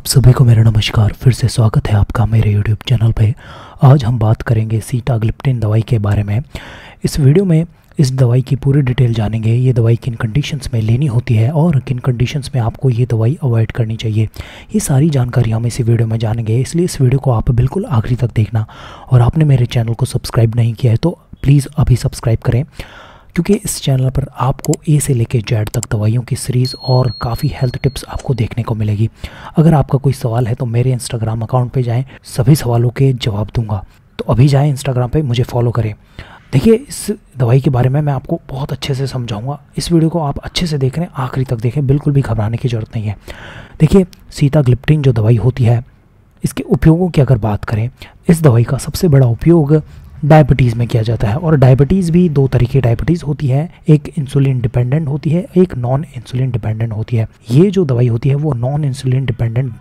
आप सभी को मेरा नमस्कार। फिर से स्वागत है आपका मेरे YouTube चैनल पे। आज हम बात करेंगे सीटाग्लिप्टिन दवाई के बारे में। इस वीडियो में इस दवाई की पूरी डिटेल जानेंगे। ये दवाई किन कंडीशंस में लेनी होती है और किन कंडीशंस में आपको ये दवाई अवॉइड करनी चाहिए, ये सारी जानकारी हम इस वीडियो में जानेंगे। इसलिए इस वीडियो को आप बिल्कुल आखिरी तक देखना। और आपने मेरे चैनल को सब्सक्राइब नहीं किया है तो प्लीज़ अभी सब्सक्राइब करें, क्योंकि इस चैनल पर आपको ए से लेकर जेड तक दवाइयों की सीरीज़ और काफ़ी हेल्थ टिप्स आपको देखने को मिलेगी। अगर आपका कोई सवाल है तो मेरे इंस्टाग्राम अकाउंट पे जाएं, सभी सवालों के जवाब दूंगा। तो अभी जाएं इंस्टाग्राम पे, मुझे फॉलो करें। देखिए, इस दवाई के बारे में मैं आपको बहुत अच्छे से समझाऊंगा। इस वीडियो को आप अच्छे से देख रहे हैं, आखिरी तक देखें, बिल्कुल भी घबराने की ज़रूरत नहीं है। देखिए, सीटाग्लिप्टिन जो दवाई होती है, इसके उपयोगों की अगर बात करें, इस दवाई का सबसे बड़ा उपयोग डायबिटीज़ में किया जाता है। और डायबिटीज़ भी दो तरीके की डायबिटीज़ होती है, एक इंसुलिन डिपेंडेंट होती है, एक नॉन इंसुलिन डिपेंडेंट होती है। ये जो दवाई होती है वो नॉन इंसुलिन डिपेंडेंट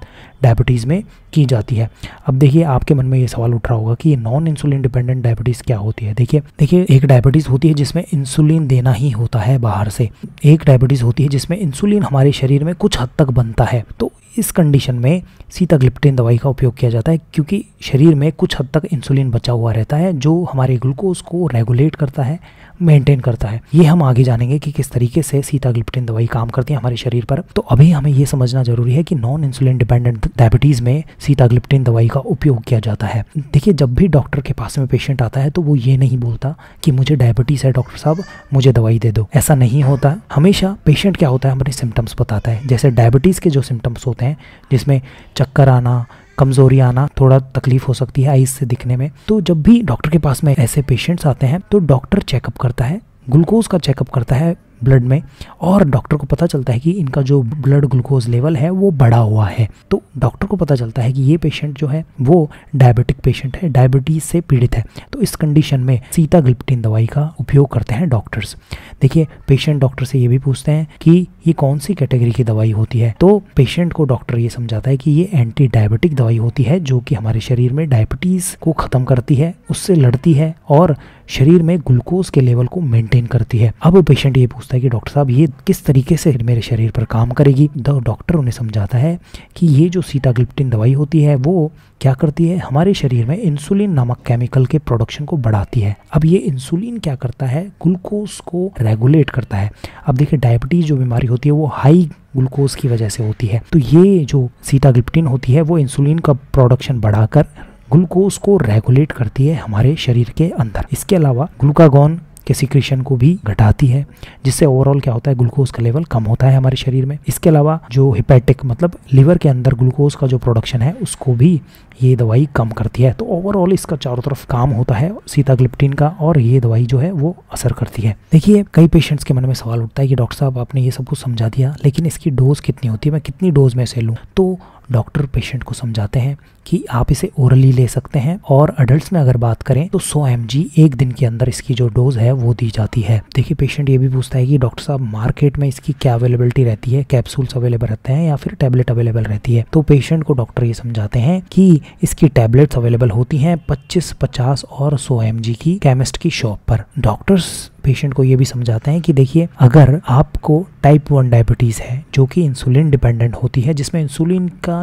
डायबिटीज़ में की जाती है। अब देखिए, आपके मन में ये सवाल उठ रहा होगा कि ये नॉन इंसुलिन डिपेंडेंट डायबिटीज़ क्या होती है। देखिए एक डायबिटीज़ होती है जिसमें इंसुलिन देना ही होता है बाहर से। एक डायबिटीज़ होती है जिसमें इंसुलिन हमारे शरीर में कुछ हद तक बनता है। तो इस कंडीशन में सीटाग्लिप्टिन दवाई का उपयोग किया जाता है, क्योंकि शरीर में कुछ हद तक इंसुलिन बचा हुआ रहता है जो हमारे ग्लूकोज को रेगुलेट करता है, मेंटेन करता है। ये हम आगे जानेंगे कि किस तरीके से सीटाग्लिप्टिन दवाई काम करती है हमारे शरीर पर। तो अभी हमें ये समझना जरूरी है कि नॉन इंसुलिन डिपेंडेंट डायबिटीज़ में सीटाग्लिप्टिन दवाई का उपयोग किया जाता है। देखिए, जब भी डॉक्टर के पास में पेशेंट आता है तो वो ये नहीं बोलता कि मुझे डायबिटीज़ है डॉक्टर साहब, मुझे दवाई दे दो। ऐसा नहीं होता। हमेशा पेशेंट क्या होता है, हमारे सिम्टम्स बताता है। जैसे डायबिटीज़ के जो सिम्टम्स होते हैं, जिसमें चक्कर आना, कमज़ोरी आना, थोड़ा तकलीफ हो सकती है आइज से दिखने में। तो जब भी डॉक्टर के पास में ऐसे पेशेंट्स आते हैं तो डॉक्टर चेकअप करता है, ग्लूकोज का चेकअप करता है ब्लड में, और डॉक्टर को पता चलता है कि इनका जो ब्लड ग्लूकोज लेवल है वो बढ़ा हुआ है। तो डॉक्टर को पता चलता है कि ये पेशेंट जो है वो डायबिटिक पेशेंट है, डायबिटीज़ से पीड़ित है। तो इस कंडीशन में सीटाग्लिप्टिन दवाई का उपयोग करते हैं डॉक्टर्स। देखिए, पेशेंट डॉक्टर से ये भी पूछते हैं कि ये कौन सी कैटेगरी की दवाई होती है। तो पेशेंट को डॉक्टर ये समझाता है कि ये एंटी डायबिटिक दवाई होती है, जो कि हमारे शरीर में डायबिटीज़ को ख़त्म करती है, उससे लड़ती है और शरीर में ग्लूकोज के लेवल को मेंटेन करती है। अब पेशेंट ये पूछता है कि डॉक्टर साहब ये किस तरीके से मेरे शरीर पर काम करेगी। डॉक्टर उन्हें समझाता है कि ये जो सीटाग्लिप्टिन दवाई होती है वो क्या करती है, हमारे शरीर में इंसुलिन नामक केमिकल के प्रोडक्शन को बढ़ाती है। अब ये इंसुलिन क्या करता है, ग्लूकोज को रेगुलेट करता है। अब देखिए, डायबिटीज़ जो बीमारी होती है वो हाई ग्लूकोज की वजह से होती है। तो ये जो सीटाग्लिप्टिन होती है वो इंसुलिन का प्रोडक्शन बढ़ाकर ग्लूकोज को रेगुलेट करती है हमारे शरीर के अंदर। इसके अलावा ग्लूकागॉन के सिक्रीशन को भी घटाती है, जिससे ओवरऑल क्या होता है, ग्लूकोज का लेवल कम होता है हमारे शरीर में। इसके अलावा जो हिपैटिक मतलब लिवर के अंदर ग्लूकोज का जो प्रोडक्शन है उसको भी ये दवाई कम करती है। तो ओवरऑल इसका चारों तरफ काम होता है सीटाग्लिप्टिन का, और ये दवाई जो है वो असर करती है। देखिए, कई पेशेंट्स के मन में सवाल उठता है कि डॉक्टर साहब आपने ये सब कुछ समझा दिया, लेकिन इसकी डोज कितनी होती है, मैं कितनी डोज में से लूँ। तो डॉक्टर पेशेंट को समझाते हैं कि आप इसे ओरली ले सकते हैं, और अडल्ट्स में अगर बात करें तो 100 mg एक दिन के अंदर इसकी जो डोज है वो दी जाती है। देखिए, पेशेंट ये भी पूछता है कि डॉक्टर साहब मार्केट में इसकी क्या अवेलेबिलिटी रहती है, कैप्सूल्स अवेलेबल रहते हैं या फिर टैबलेट अवेलेबल रहती है। तो पेशेंट को डॉक्टर ये समझाते हैं कि इसकी टैबलेट्स अवेलेबल होती हैं 25, 50 और 100 mg की केमिस्ट की शॉप पर। डॉक्टर्स पेशेंट को ये भी समझाते हैं कि देखिए, अगर आपको टाइप 1 डायबिटीज़ है जो कि इंसुलिन डिपेंडेंट होती है, जिसमें इंसुलिन का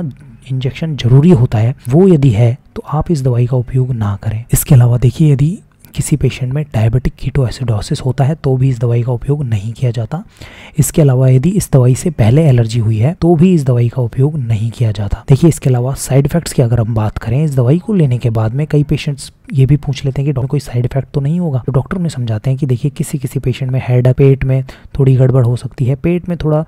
इंजेक्शन जरूरी होता है, वो यदि है तो आप इस दवाई का उपयोग ना करें। इसके अलावा देखिए, यदि किसी पेशेंट में डायबिटिक कीटोएसिडोसिस होता है तो भी इस दवाई का उपयोग नहीं किया जाता। इसके अलावा यदि इस दवाई से पहले एलर्जी हुई है तो भी इस दवाई का उपयोग नहीं किया जाता। देखिए, इसके अलावा साइड इफेक्ट्स की अगर हम बात करें, इस दवाई को लेने के बाद में कई पेशेंट्स ये भी पूछ लेते हैं कि डॉक्टर कोई साइड इफेक्ट तो नहीं होगा। तो डॉक्टर उन्हें समझाते हैं कि देखिए, किसी किसी पेशेंट में हेड, पेट में थोड़ी गड़बड़ हो सकती है, पेट में थोड़ा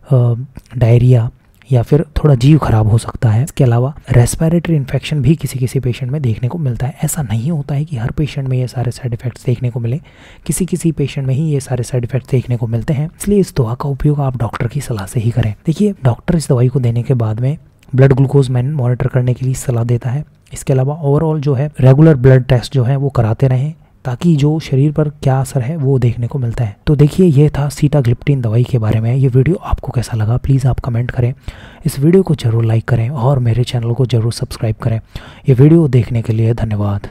डायरिया या फिर थोड़ा जीव खराब हो सकता है। इसके अलावा रेस्पिरेटरी इन्फेक्शन भी किसी किसी पेशेंट में देखने को मिलता है। ऐसा नहीं होता है कि हर पेशेंट में ये सारे साइड इफेक्ट्स देखने को मिले, किसी किसी पेशेंट में ही ये सारे साइड इफेक्ट्स देखने को मिलते हैं। इसलिए इस दवा का उपयोग आप डॉक्टर की सलाह से ही करें। देखिए, डॉक्टर इस दवाई को देने के बाद में ब्लड ग्लूकोज मॉनिटर करने के लिए सलाह देता है। इसके अलावा ओवरऑल जो है रेगुलर ब्लड टेस्ट जो है वो कराते रहें, ताकि जो शरीर पर क्या असर है वो देखने को मिलता है। तो देखिए, ये था सीटाग्लिप्टिन दवाई के बारे में। ये वीडियो आपको कैसा लगा प्लीज़ आप कमेंट करें। इस वीडियो को जरूर लाइक करें और मेरे चैनल को जरूर सब्सक्राइब करें। ये वीडियो देखने के लिए धन्यवाद।